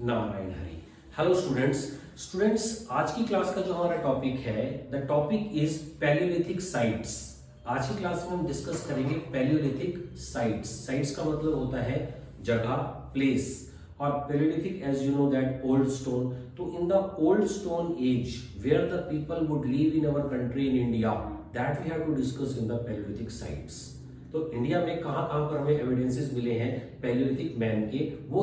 Narayan Hari. Hello students, आज की class का जो हमारा टॉपिक है, the topic is Palaeolithic sites. आज की क्लास में हम डिस्कस करेंगे पैलियोलिथिक साइट्स। साइट्स का मतलब होता है जगह, प्लेस। और palaeolithic, age you know that, old stone. तो in the old stone age where the people would live in our country in India, that we have to discuss in the palaeolithic sites. तो India में कहाँ कहाँ पर हमें evidences मिले हैं Palaeolithic man के, वो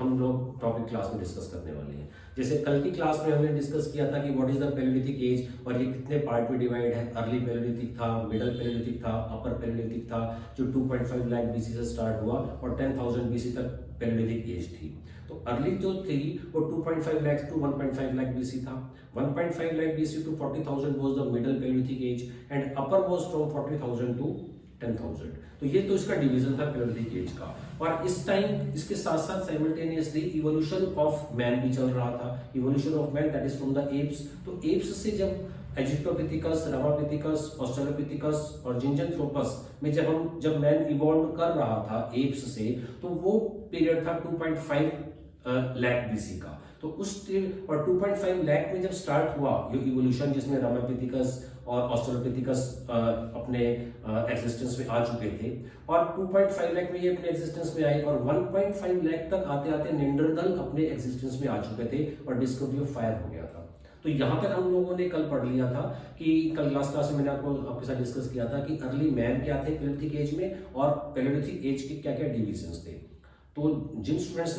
हम लोग टॉपिक क्लास में डिस्कस करने वाले हैं। जैसे कल की क्लास में हमने डिस्कस किया था कि what is the paleolithic age और ये कितने पार्ट में डिवाइड है। अर्ली पैलियोलिथिक था, मिडल पैलियोलिथिक था, अपर पैलियोलिथिक था, जो 2.5 लाख बीसी से स्टार्ट हुआ और 10,000 बीसी तक पैलियोलिथिक एज थी। तो अर्ली जो थी वो 2.5 लाख टू 1.5 लाख बीसी था। 1.5 lakh BC to 40,000 was the middle paleolithic age and upper was from 40,000 to 10,000। तो ये तो इसका डिवीजन था पैलियोलिथिक एज का। और इस टाइम इसके साथ साथ साइमल्टेनियसली इवोल्यूशन ऑफ मैन भी चल रहा था। Evolution of man that is from the apps. तो एप्स से जब एजिप्टोपिथिकस, रामापिथिकस, ऑस्ट्रेलोपिथिकस और जिंजनथ्रोपस में जब मैन इवॉल्व कर रहा था एप्स से, तो वो पीरियड था 2.5 लाख बीसी का। तो उस और 2.5 लाख में जब स्टार्ट हुआ ये इवोल्यूशन, जिसमें रामापिथिकस और ऑस्ट्रेलोपिथिकस अपने एग्जिस्टेंस में आ चुके थे, और 2.5 लाख में ये अपने एग्जिस्टेंस में आए, और 1.5 लाख तक आते आते निएंडरथल अपने एग्जिस्टेंस में आ चुके थे और डिस्कवरी ऑफ फायर हो गया था। तो यहाँ तक हम लोगों ने कल पढ़ लिया था कि कल लास्ट क्लास में मैंने आपके साथ डिस्कस किया था कि अर्ली मैन क्या थे पैलियोलिथिक एज में और पैलियोलिथिक एज के क्या क्या डिविजन्स थे। तो जिन स्टूडेंट्स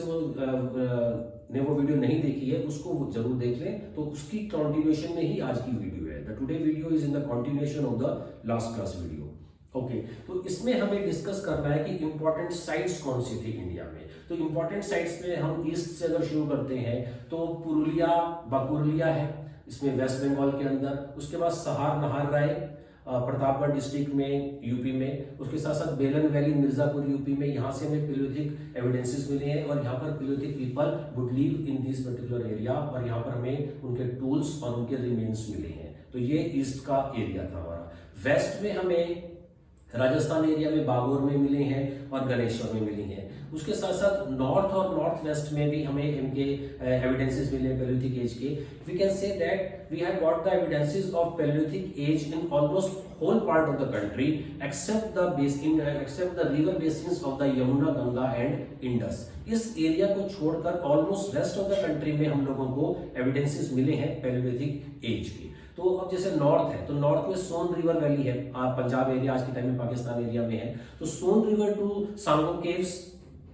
ने वो वीडियो नहीं देखी है उसको जरूर देख लें। तो उसकी कंटिन्यूएशन में ही आज की वीडियो है। The today video is in the continuation of the last class video. Okay, तो इसमें हमें डिस्कस करना है कि इंपॉर्टेंट साइट्स कौन सी थी इंडिया में। तो इंपॉर्टेंट साइट्स में हम ईस्ट से अगर शुरू करते हैं तो पुरुलिया, बाकुरलिया है इसमें वेस्ट बंगाल के अंदर। उसके बाद सहार नहार राय प्रतापगढ़ डिस्ट्रिक्ट में यूपी में। उसके साथ साथ बेलन वैली मिर्जापुर यूपी में। यहाँ से हमें पैलियोलिथिक एविडेंसेस मिले हैं और यहाँ पर Palaeolithic people would live in this particular area, और यहाँ पर हमें उनके टूल्स और उनके रिमेन्स मिले हैं। तो ये ईस्ट का एरिया था हमारा। वेस्ट में हमें राजस्थान एरिया में बागोर में मिले हैं और गणेश्वर में मिली हैं। उसके साथ साथ नॉर्थ और नॉर्थ वेस्ट में भी हमें इनके एविडेंसेस मिले पैलियोलिथिक एज के। We can say that we have got the evidences of paleolithic age in almost whole part of the country except the river basins of the Yamuna, Ganga and Indus. इस area को छोड़कर almost rest of the country में हम लोगों को evidences मिले हैं Palaeolithic age के। तो अब जैसे नॉर्थ है तो नॉर्थ में सोन रिवर वैली है, पंजाब एरिया आज के टाइम में पाकिस्तान एरिया में है। तो सोन रिवर टू सांगो केव्स,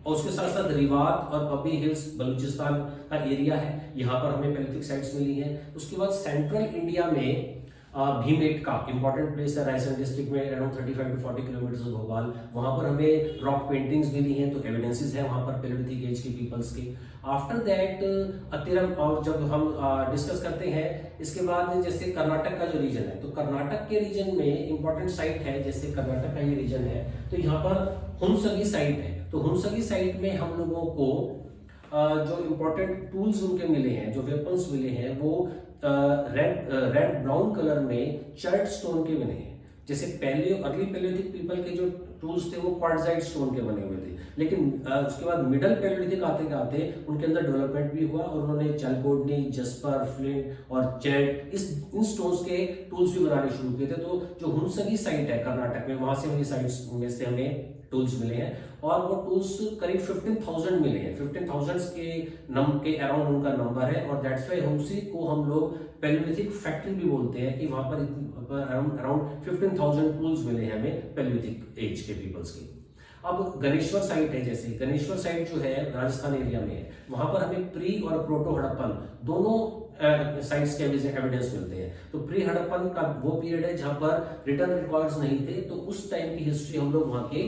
और उसके साथ साथ रिवात और पब्बी हिल्स बलूचिस्तान का एरिया है, यहाँ पर हमें पैलियोलिथिक साइट्स मिली हैं। उसके बाद सेंट्रल इंडिया में भीमबेटका इंपॉर्टेंट प्लेस है रायसेन डिस्ट्रिक्ट में, अराउंड 35 to 40 किलोमीटर भोपाल। वहां पर हमें रॉक पेंटिंग्स मिली हैं, तो एविडेंसेस है वहां पर पैलियोलिथिक एज के पीपल्स के। आफ्टर दैट अतिरम, और जब हम डिस्कस करते हैं इसके बाद जैसे कर्नाटक का जो रीजन है, तो कर्नाटक के रीजन में इंपॉर्टेंट साइट है। जैसे कर्नाटक का ये रीजन है तो यहाँ पर हुनसगी साइट है। तो हुनसगी साइट में हम लोगों को जो इंपॉर्टेंट टूल्स उनके मिले हैं, जो वेपन्स मिले हैं, वो रेड ब्राउन कलर में चर्ट स्टोन के बने हैं। जैसे अर्ली पैलियोलिथिक पीपल के जो टूल्स थे वो क्वार्टजाइट स्टोन के बने हुए थे, लेकिन उसके बाद मिडल पैलियोलिथिक आते आते उनके अंदर डेवलपमेंट भी हुआ और उन्होंने चैलकोडनी, जस्पर, फ्लिंट और चैट इन स्टोन्स के टूल्स भी बनाने शुरू किए थे। तो जो हुनसगी साइट है कर्नाटक में, वहां से हमें साइट्स में से हमें टूल्स मिले हैं, और वो टूल्स करीब 15,000 मिले हैं। 15,000 के अराउंड उनका नंबर है, और दैट्स वाई हुनसी को हम लोग पैलियोलिथिक फैक्ट्री भी बोलते हैं कि वहां पर अराउंड 15,000 टूल्स मिले हैं हमें पैलियोलिथिक एज के पीपल्स के। अब गणेश्वर साइट है, जैसे गणेश्वर साइट जो है राजस्थान एरिया में है, वहां पर हमें प्री और प्रोटो हड़प्पन दोनों साइट्स के एविडेंस मिलते हैं। तो प्री हड़प्पन का वो पीरियड है जहां पर रिटर्न रिकॉर्ड्स नहीं थे, तो उस टाइम की हिस्ट्री हम लोग वहां के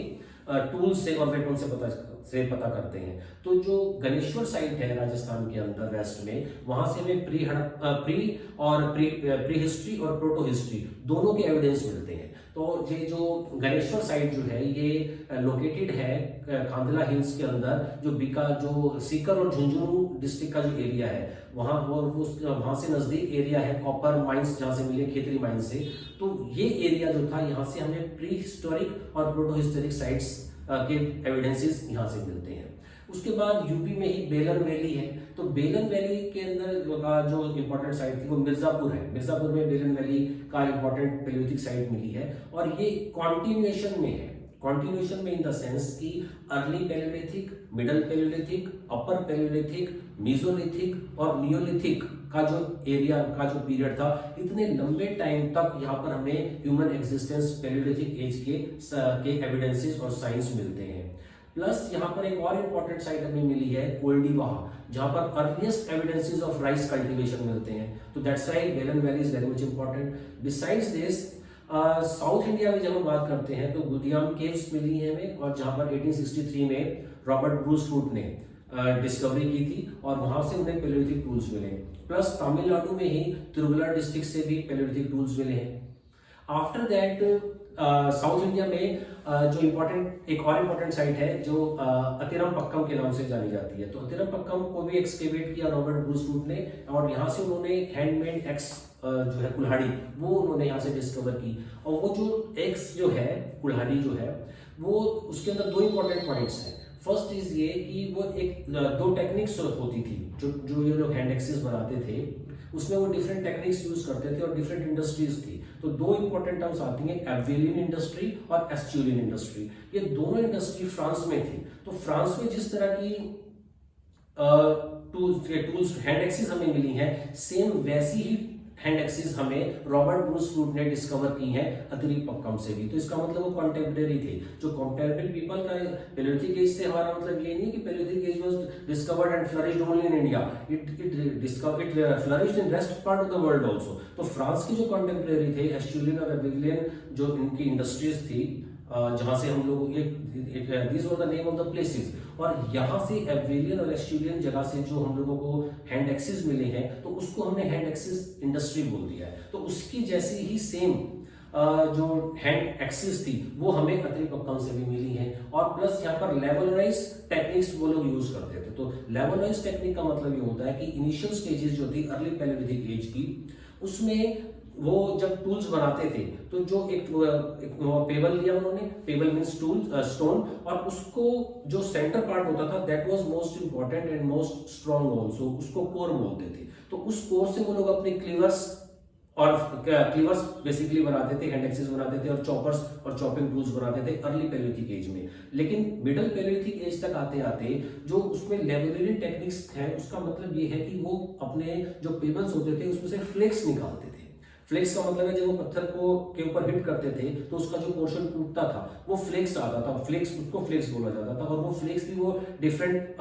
टूल्स से और वेपन से पता करते हैं। तो जो गणेश्वर साइट है राजस्थान के अंदर वेस्ट में, वहां से हमें प्री हिस्ट्री और प्रोटो हिस्ट्री दोनों के एविडेंस मिलते हैं। तो ये जो गणेश्वर साइट जो है ये लोकेटेड है खांडला हिल्स के अंदर, जो सीकर और झुंझुनू डिस्ट्रिक्ट का जो एरिया है वहां से नजदीक एरिया है कॉपर माइंस जहां से मिले, खेतरी माइंस से। तो ये एरिया जो था यहाँ से हमें प्री हिस्टोरिक और प्रोटो हिस्टोरिक साइट्स के एविडेंसेस यहाँ से मिलते हैं। उसके बाद यूपी में ही बेलन वैली है, तो बेलन वैली के अंदर का जो इंपॉर्टेंट साइट थी वो मिर्जापुर है। मिर्जापुर में बेलन वैली का इंपॉर्टेंट पैलियोलिथिक साइट मिली है, और ये कॉन्टिन्यूएशन में है। कॉन्टिन्यूएशन में इन द सेंस कि अर्ली पैलियोलिथिक, मिडल पैलियोलिथिक, अपर पैलियोलिथिक, मेसोलिथिक और नियोलिथिक का जो एरिया का जो पीरियड था, इतने लंबे टाइम तक यहाँ पर हमें ह्यूमन एग्जिस्टेंस पैलियोलिथिक एज के एविडेंसेस और साइंस मिलते हैं। प्लस यहाँ पर एक और इम्पोर्टेंट साइट हमें मिली है कोल्डिवाहा, जहाँ पर earliest evidences of rice cultivation मिलते हैं। तो दैट्स व्हाई बेलन valley is very much important. Besides this south India में जब हम बात करते हैं तो गुदियाम केव्स मिली है हमें, और जहाँ पर 1863 में रॉबर्ट ब्रूस रूट ने डिस्कवरी की थी, और वहां से उन्हें पैलियोलिथिक टूल्स मिले। प्लस तमिलनाडु में ही तिरुवल्लुवर डिस्ट्रिक्ट से भी पैलियोलिथिक टूल्स मिले हैं। आफ्टर दैट साउथ इंडिया में जो एक और इम्पोर्टेंट साइट है जो अतिरम पक्कम के नाम से जानी जाती है। तो अतिरम पक्कम को भी एक्सकेवेट किया रॉबर्ट ब्रूस रूट ने, और यहाँ से उन्होंने हैंडमेड एक्स जो है कुल्हाड़ी, वो उन्होंने यहाँ से डिस्कवर की। और वो जो एक्स जो है कुल्हाड़ी जो है वो, उसके अंदर दो इंपॉर्टेंट पॉइंट्स हैं। फर्स्ट इज ये कि वो एक दो टेक्निक्स होती थी, जो ये लोग हैंड एक्सेस बनाते थे उसमें वो डिफरेंट टेक्निक्स यूज करते थे और डिफरेंट इंडस्ट्रीज थी। तो दो इंपॉर्टेंट टर्म्स आती हैं, एब्वेलियन इंडस्ट्री और एस्चुरियन इंडस्ट्री। ये दोनों इंडस्ट्री फ्रांस में थी। तो फ्रांस में जिस तरह की टूल्स हैंड एक्सेस हमें मिली हैं, सेम वैसी ही हैंड एक्सेस हमें रॉबर्ट ब्रूस रूट ने डिस्कवर की हैं अतिरिक्त पक्कम से भी। तो इसका मतलब वो कॉन्टेम्परेरी थे। जो कॉन्टेम्परेरी पीपल का पैलियोलिथिक एज से हमारा मतलब ये नहीं कि paleolithic age was discovered and flourished only in India, it flourished in rest part of the world also. तो फ्रांस के जो कॉन्टेम्परेरी थे, एस्चुरियन और एब्वेलियन जो इनकी इंडस्ट्रीज थी, जहां से हम लोग ये these were the name of the places, और यहाँ से एब्वेलियन और एस्चुरियन जगह से जो हम लोगों को हैंड एक्सेस मिले हैं, तो उसको हमने हैंड एक्सेस इंडस्ट्री बोल दिया है। तो उसकी जैसी ही सेम जो हैंड एक्सेस थी वो हमें अतिरिक्त पक्कम से भी मिली है। और प्लस यहाँ पर लेवलराइज टेक्निक्स वो लोग यूज करते थे। तो लेवलराइज टेक्निक का मतलब ये होता है कि इनिशियल स्टेजेस जो थी अर्ली पैलियोलिथिक एज की, उसमें वो जब टूल्स बनाते थे तो जो एक पेबल लिया उन्होंने, पेबल मींस टूल स्टोन, और उसको जो सेंटर पार्ट होता था that was most important and most strong also, उसको कोर बोलते थे। तो उस कोर से वो लोग अपने क्लीवर्स बेसिकली बनाते थे, हैंड एक्सेस बनाते थे, और चॉपर्स और चॉपिंग टूल्स बनाते थे अर्ली पैलियोलिथिक एज में। लेकिन मिडल पैलियोलिथिक एज तक आते आते जो उसमें लेवलरी टेक्निक्स हैं, उसका मतलब ये है कि वो अपने जो पेबल्स होते थे उसमें से फ्लेक्स निकालते थे। फ्लेक्स का मतलब है जब वो पत्थर को के ऊपर हिट करते थे तो उसका जो पोर्शन टूटता था वो फ्लेक्स आता था, फ्लेक्स, उसको फ्लेक्स बोला जाता था। और वो फ्लेक्स भी वो डिफरेंट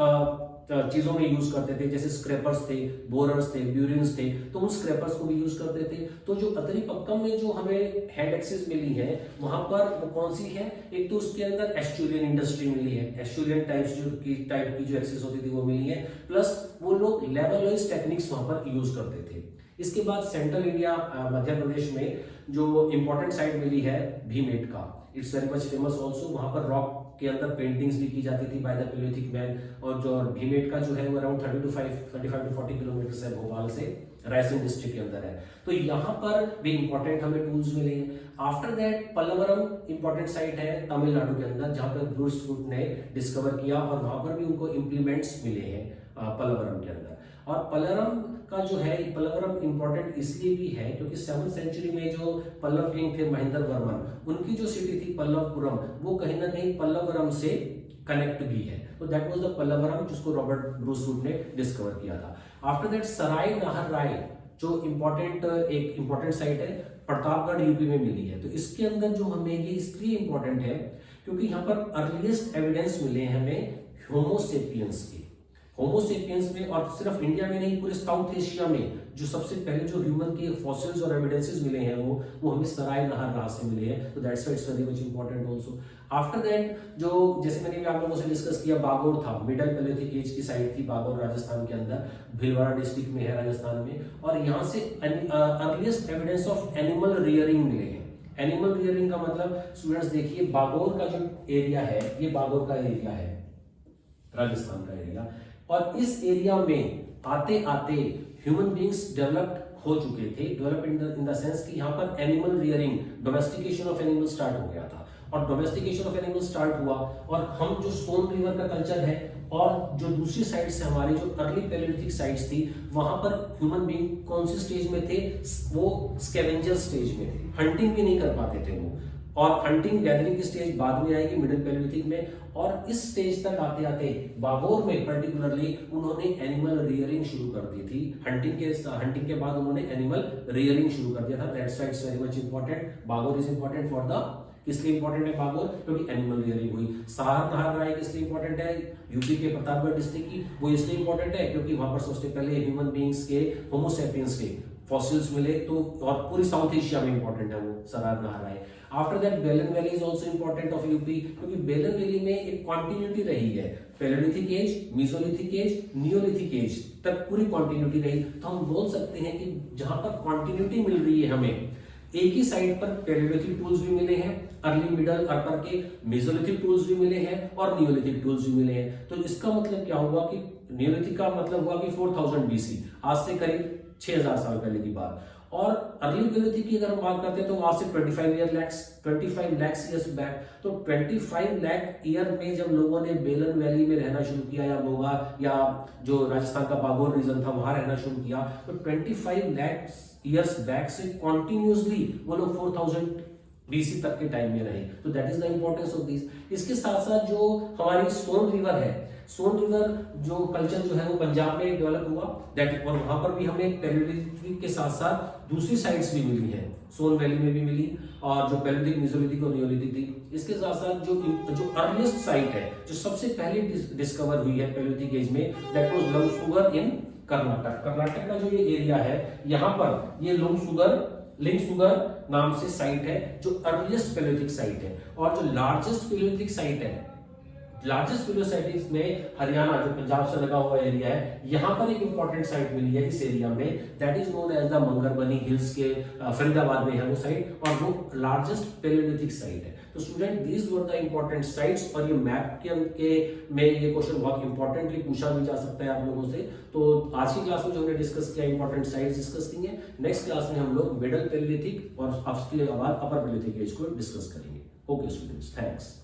चीजों में यूज करते थे, जैसे स्क्रैपर्स थे, बोरर्स थे, ब्यूरिन्स थे, तो उन स्क्रैपर्स को भी यूज करते थे। तो जो अतिरिक्त पक्कम में जो हमें हैंड एक्सेस मिली है वहां पर वो कौन सी है, एक तो उसके अंदर एस्चुरियन इंडस्ट्री मिली है, एस्चुरियन टाइप की जो एक्सेस होती थी वो मिली है, प्लस वो लोग लेवलवाइज टेक्निक्स वहां पर यूज करते थे। इसके बाद सेंट्रल इंडिया मध्य प्रदेश में जो इंपॉर्टेंट साइट मिली है Bhimbetka, it's very much famous also. वहां पर रॉक के अंदर पेंटिंग्स भी की जाती थी बाय द पैलियोलिथिक मैन। और जो भीमबेटका जो है वो अराउंड 35 to 40 किलोमीटर है भोपाल से, रायसेन डिस्ट्रिक्ट के अंदर है। तो यहाँ पर भी इंपॉर्टेंट हमें टूल्स मिले हैं। After that Pallavaram important site है तमिलनाडु के अंदर, जहाँ पर ब्रूस रूट ने डिस्कवर किया, और वहां पर भी उनको इंप्लीमेंट्स मिले हैं पल्लवरम के अंदर। और पल्लवरम का जो है, पल्लवरम इंपॉर्टेंट इसलिए भी है क्योंकि 7th सेंचुरी में जो पल्लव किंग थे महेंद्र वर्मन, उनकी जो सिटी थी पल्लवपुरम, वो कहीं ना कहीं पल्लवरम से कनेक्ट भी है। तो दैट वाज द पल्लवरम जिसको रॉबर्ट ब्रूस रूट ने डिस्कवर किया था। आफ्टर दैट सराय नाहर राय जो एक इंपॉर्टेंट साइट है प्रतापगढ़ यूपी में मिली है। तो इसके अंदर जो हमें ये इसलिए इंपॉर्टेंट है क्योंकि यहाँ पर अर्लीस्ट एविडेंस मिले हैं हमें होमोसेपियंस के। होमोसेपियंस में, और सिर्फ इंडिया में नहीं पूरे साउथ एशिया में जो सबसे पहले जो ह्यूमन के फॉसिल्स और एविडेंसेस मिले हैं वो हमें सराय नहर राह से मिले हैं। तो that's why it's very much important also. After that जो जैसे मैंने आप लोगों से डिस्कस किया बागोर था, मिडल पैलियोलिथिक एज की साइट थी बागोर, राजस्थान के अंदर, भीलवाड़ा डिस्ट्रिक्ट में है राजस्थान में। और यहाँ से earliest evidence of animal rearing मिले हैं। एनिमल रियरिंग का मतलब स्टूडेंट्स देखिए, बागोर का जो एरिया है ये बागोर का एरिया है, राजस्थान का एरिया, और इस एरिया में आते आते ह्यूमन बींग्स डेवलप्ड हो चुके थे। डेवलप इन द सेंस कि यहाँ पर animal rearing, domestication of animal start हो गया था। और डोमेस्टिकेशन ऑफ एनिमल स्टार्ट हुआ, और हम जो सोन रिवर का कल्चर है और जो दूसरी साइड से हमारी जो अर्ली पैलियोलिथिक साइट्स थी वहां पर ह्यूमन बीइंग कौन सी स्टेज में थे, वो स्कैवेंजर स्टेज में थे, हंटिंग भी नहीं कर पाते थे वो, और हंटिंग गैदरिंग की स्टेज बाद में आएगी मिडिल पैलियोलिथिक में। और इस स्टेज तक आते आते बागोर में पर्टिकुलरली उन्होंने एनिमल रियरिंग शुरू कर दी थी। हंटिंग के बाद उन्होंने एनिमल रियरिंग शुरू कर दिया था। That's why it's very much important. Bagor is important for the, किसलिए इंपॉर्टेंट है बागोर, क्योंकि एनिमल रियरिंग हुई। सहार नहर राय किसलिए इंपॉर्टेंट है, यूपी के प्रतापगढ़ डिस्ट्रिक्ट की, वो इसलिए इंपॉर्टेंट है क्योंकि वहां पर सबसे पहले ह्यूमन बीइंग्स के, होमो सैपियंस के फॉसिल्स मिले। तो और पूरी साउथ एशिया में इंपॉर्टेंट है वो Sarai Nahar Rai. After that Belan valley is also important of UP, क्योंकि बेलन वैली में एक कॉन्टिन्यूटी रही है, paleolithic age, mesolithic age, neolithic age तक पूरी कॉन्टिन्यूटी रही। तो हम बोल सकते हैं कि जहां पर कॉन्टिन्यूटी मिल रही है हमें, एक ही साइड पर पैलियोलिथिक टूल्स भी मिले हैं, अर्ली मिडल अपर के, मेसोलिथिक टूल्स भी मिले हैं और नियोलिथिक टूल्स भी मिले हैं। तो इसका मतलब क्या हुआ कि नियोलिथिक का मतलब हुआ कि 4000 बीसी, आज से करीब 6000 साल पहले की बात। और अर्ली पैलियोलिथिक की अगर हम बात करते हैं तो आज से 25 लाख ईयर्स बैक। तो 25 लाख ईयर में जब लोगों ने बेलन वैली में रहना शुरू किया, या मोगा या जो राजस्थान का बागोर रीजन था वहां रहना शुरू किया, तो 25 लाख ईयर्स बैक से कॉन्टिन्यूसली वो लोग 4000 बीसी तक के टाइम में रहे। तो that is the importance of this. इसके साथ साथ जो हमारी सोन रिवर है, सोन रिवर जो कल्चर जो है वो पंजाब में डेवलप हुआ, दैट, और वहां पर भी हमें पैलियोलिथिक के साथ साथ दूसरी साइट्स भी मिली हैं, सोन वैली में भी मिली, और जो पैलियोलिथिक, मेसोलिथिक और नियोलिथिक थी। इसके साथ साथ जो अर्लीस्ट साइट है, जो सबसे पहले डिस्कवर हुई है पैलियोलिथिक एज में, दैट वाज लंगसुगर इन कर्नाटक। कर्नाटक का जो ये एरिया है, यहाँ पर ये लिंगसुगर नाम से साइट है जो अर्लीस्ट पैलियोलिथिक साइट है। और जो लार्जेस्ट पैलियोलिथिक साइट है, लार्जेस्ट पैलियोसाइट्स में हरियाणा जो पंजाब से लगा हुआ एरिया है, यहाँ पर एक इंपॉर्टेंट साइट मिली है इस एरिया में, that is known as the Mangarbani hills के, फरीदाबाद में है वो साइट, और वो लार्जेस्ट पैलियोलिथिक साइट है। तो student, these were the important sites. और ये मैप के में ये क्वेश्चन बहुत इंपॉर्टेंटली पूछा भी जा सकता है आप लोगों से। तो आज की क्लास में जो हमने डिस्कस किया, इंपॉर्टेंट साइट्स डिस्कस की है। नेक्स्ट क्लास में हम लोग मिडिल पैलियोलिथिक और उसके बाद अपर पैलियोलिथिक एज को डिस्कस करेंगे। Okay students, thanks.